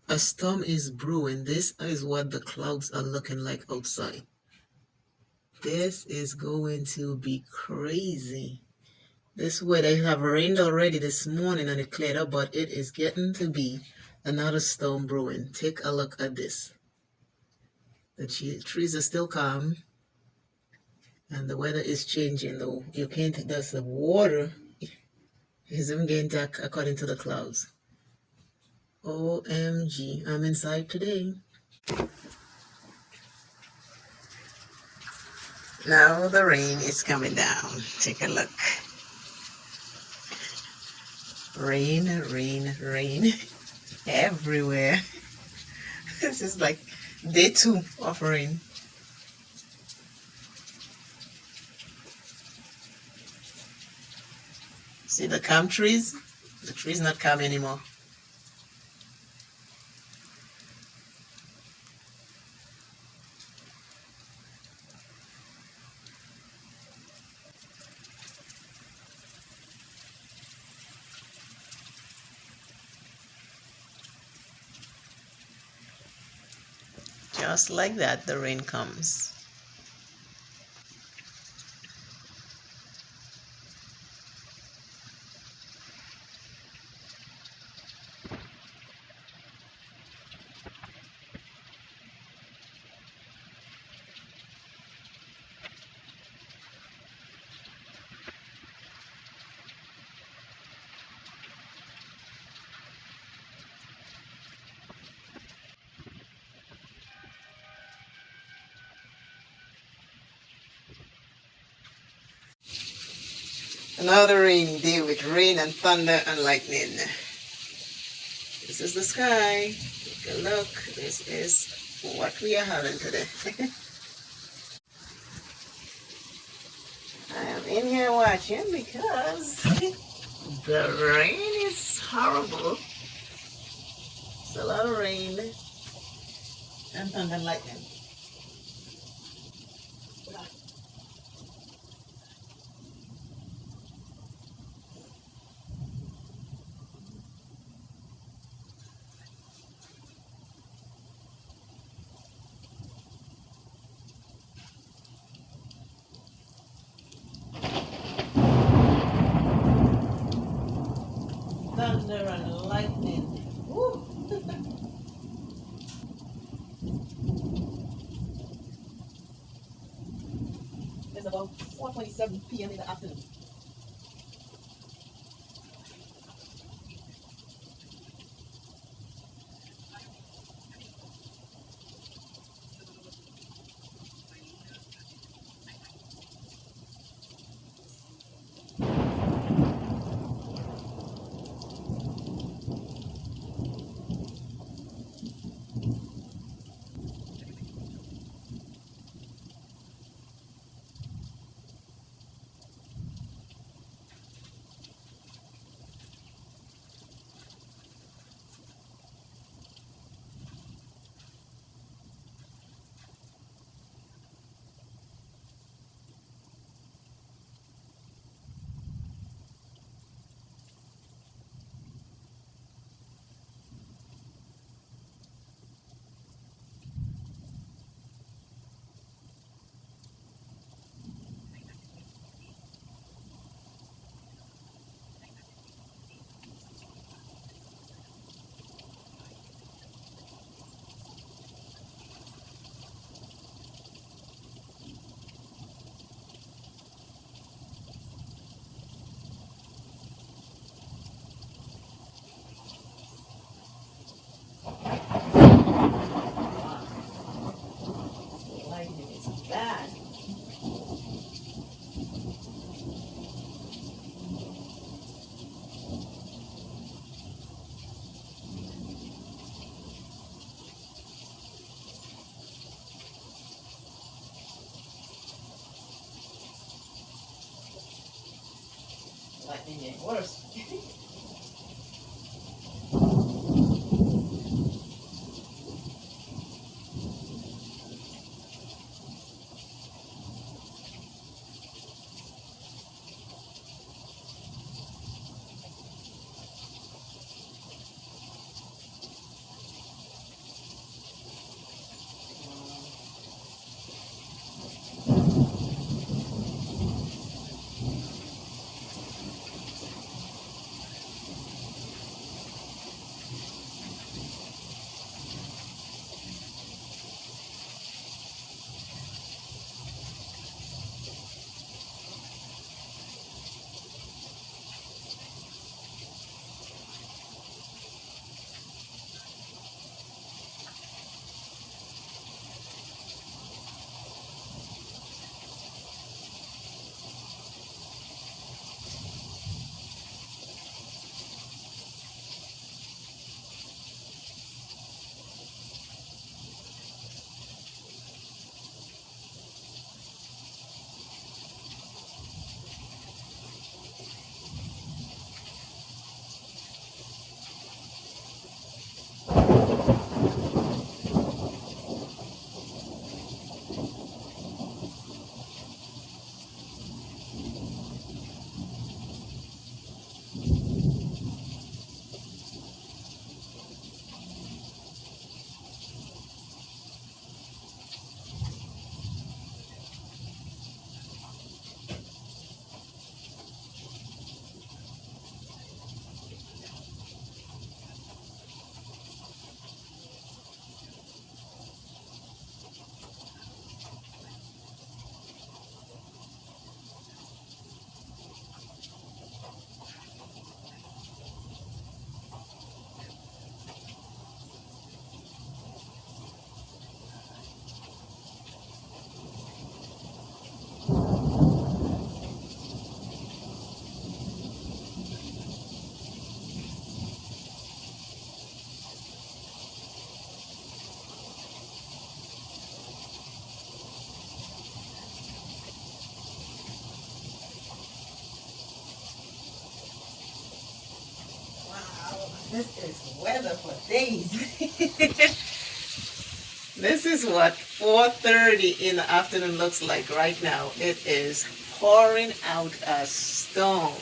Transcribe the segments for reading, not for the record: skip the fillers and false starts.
A storm is brewing. This is what the clouds are looking like outside. This is going to be crazy. This weather have rained already this morning and it cleared up, but it is getting to be another storm brewing. Take a look at this. The trees are still calm and the weather is changing though. You can't, that's the water is even getting dark according to the clouds. OMG, I'm inside today. Now the rain is coming down. Take a look. Rain, rain, rain everywhere. This is like day 2 of rain. See the calm trees? The trees not calm anymore. Just like that, the rain comes. Another rainy day with rain and thunder and lightning. This is the sky. Take a look. This is what we are having today. I am in here watching because the rain is horrible. It's a lot of rain and thunder and lightning. Thunder and lightning. Woo. It's about 4:27 p.m. in the afternoon. Lightning is bad. Lightning getting worse. Weather for days. This is what 4:30 in the afternoon looks like right now. It is pouring out a storm.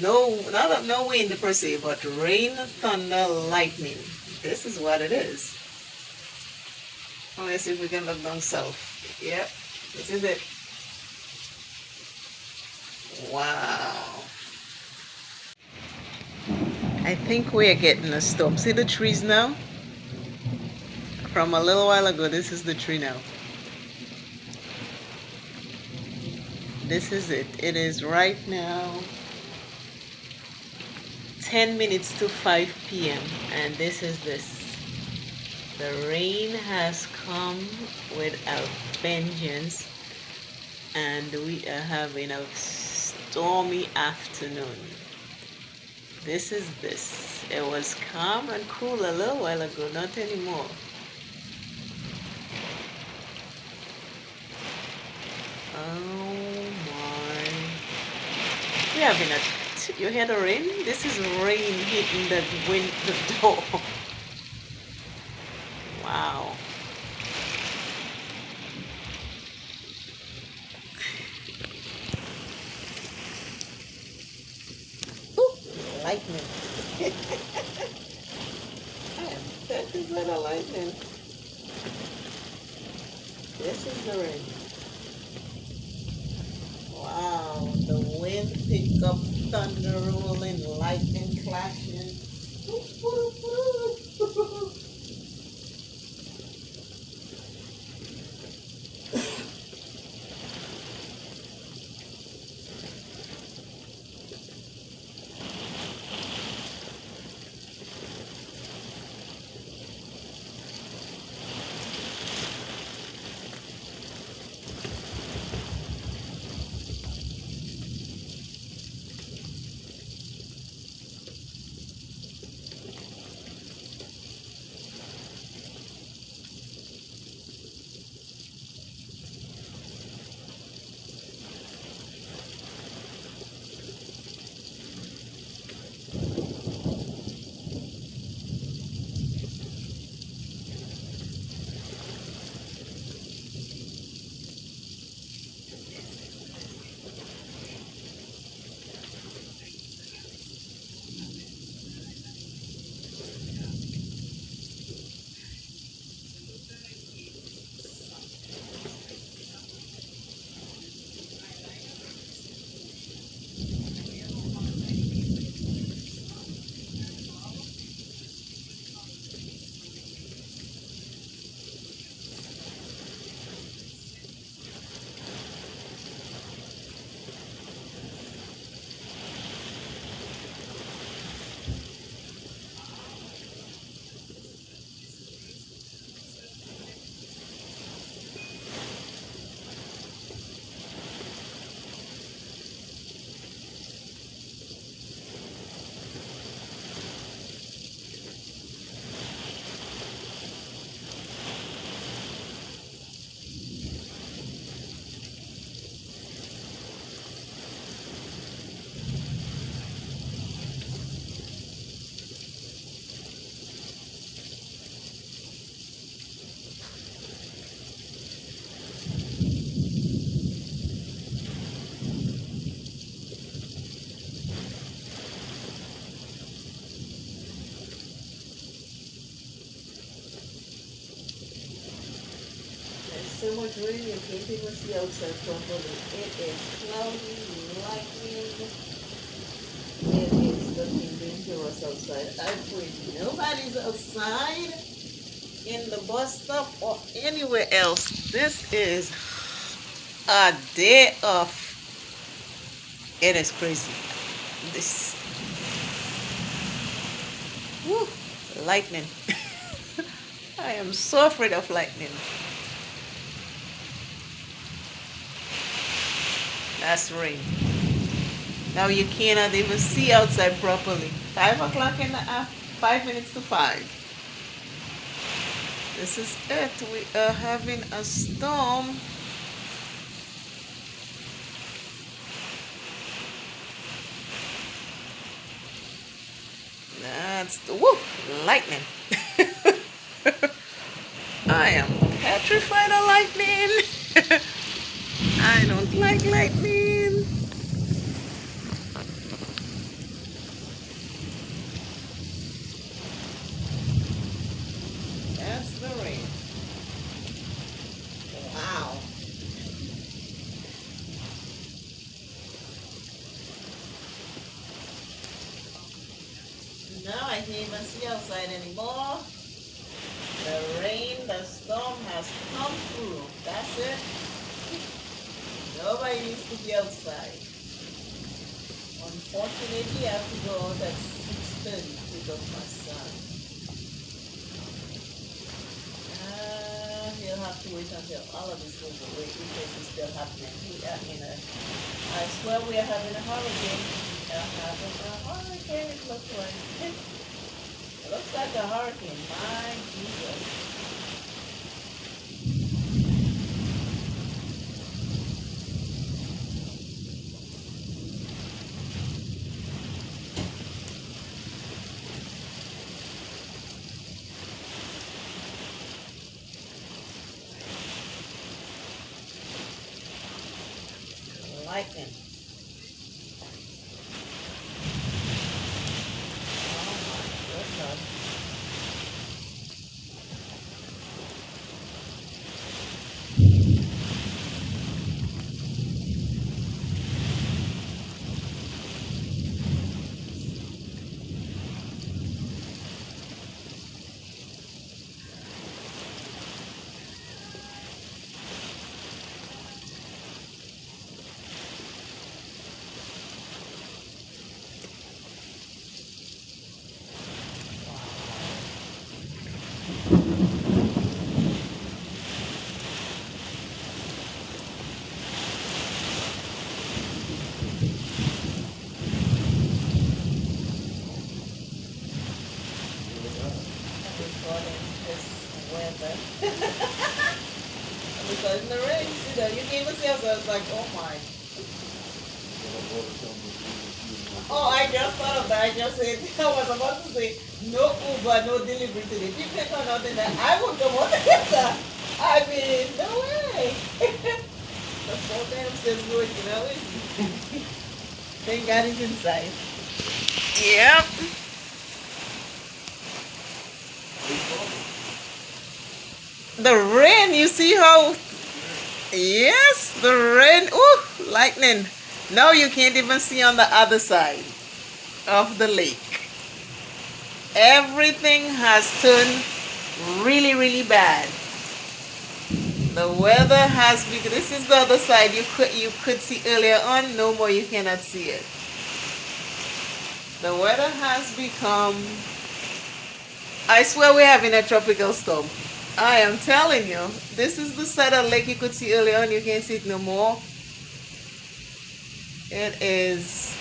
No, no wind per se, but rain, thunder, lightning. This is what it is. Let's see if we can look down south. Yep, this is it. Wow. I think we are getting a storm. See the trees now? From a little while ago, this is the tree now. This is it. It is right now 10 minutes to 5 p.m. and this is this. The rain has come with a vengeance and we are having a stormy afternoon. This is this. It was calm and cool a little while ago, not anymore. Oh my. We're having you hear the rain? This is rain hitting the door. Wow. Ooh, lightning. I am touched by the lightning. This is the rain. Wow, the wind picked up, thunder rolling, lightning clashing. So much rain you can't even see outside properly. It is cloudy, lightning. It is looking dangerous outside. I pray nobody's outside in the bus stop or anywhere else. This is a day off. It is crazy. This woo, lightning. I am so afraid of lightning. That's rain. Now you cannot even see outside properly. 5 o'clock in the afternoon, 5 minutes to 5. This is it. We are having a storm. That's that's woo, lightning. I am petrified of lightning. I don't like lightning. That's the rain. Wow. Now I can't even see outside anymore. The rain, the storm has come through. That's it. Nobody needs to be outside. Unfortunately, I have to go out at 6:30 to pick up my son. He'll have to wait until all of this goes away because it's still happening. I swear we are having a hurricane. We are having a hurricane, it looks like. It looks like a hurricane. My Jesus. Lightning. Oh my goodness. Recording this weather. Because in the rain, you can't even see us. I was like, oh my. Oh, I just thought of that. I just said, I was about to say, no Uber, no delivery today. People are not in that. I would come out together. I mean, no way. The four times still good, you know. Thank God it's inside. Yep. The rain, you see how, yes, the rain, ooh, lightning. Now you can't even see on the other side of the lake. Everything has turned really, really bad. The weather has become, this is the other side you could see earlier on, no more you cannot see it. The weather has become, I swear we're having a tropical storm. I am telling you, this is the side of the lake you could see earlier on, you can't see it no more. It is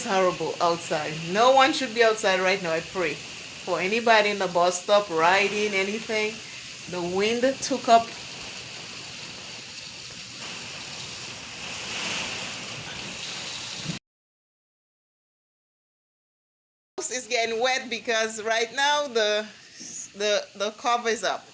horrible outside. No one should be outside right now, I pray. For anybody in the bus stop, riding, anything, the wind took up. It's getting wet because right now the cover is up.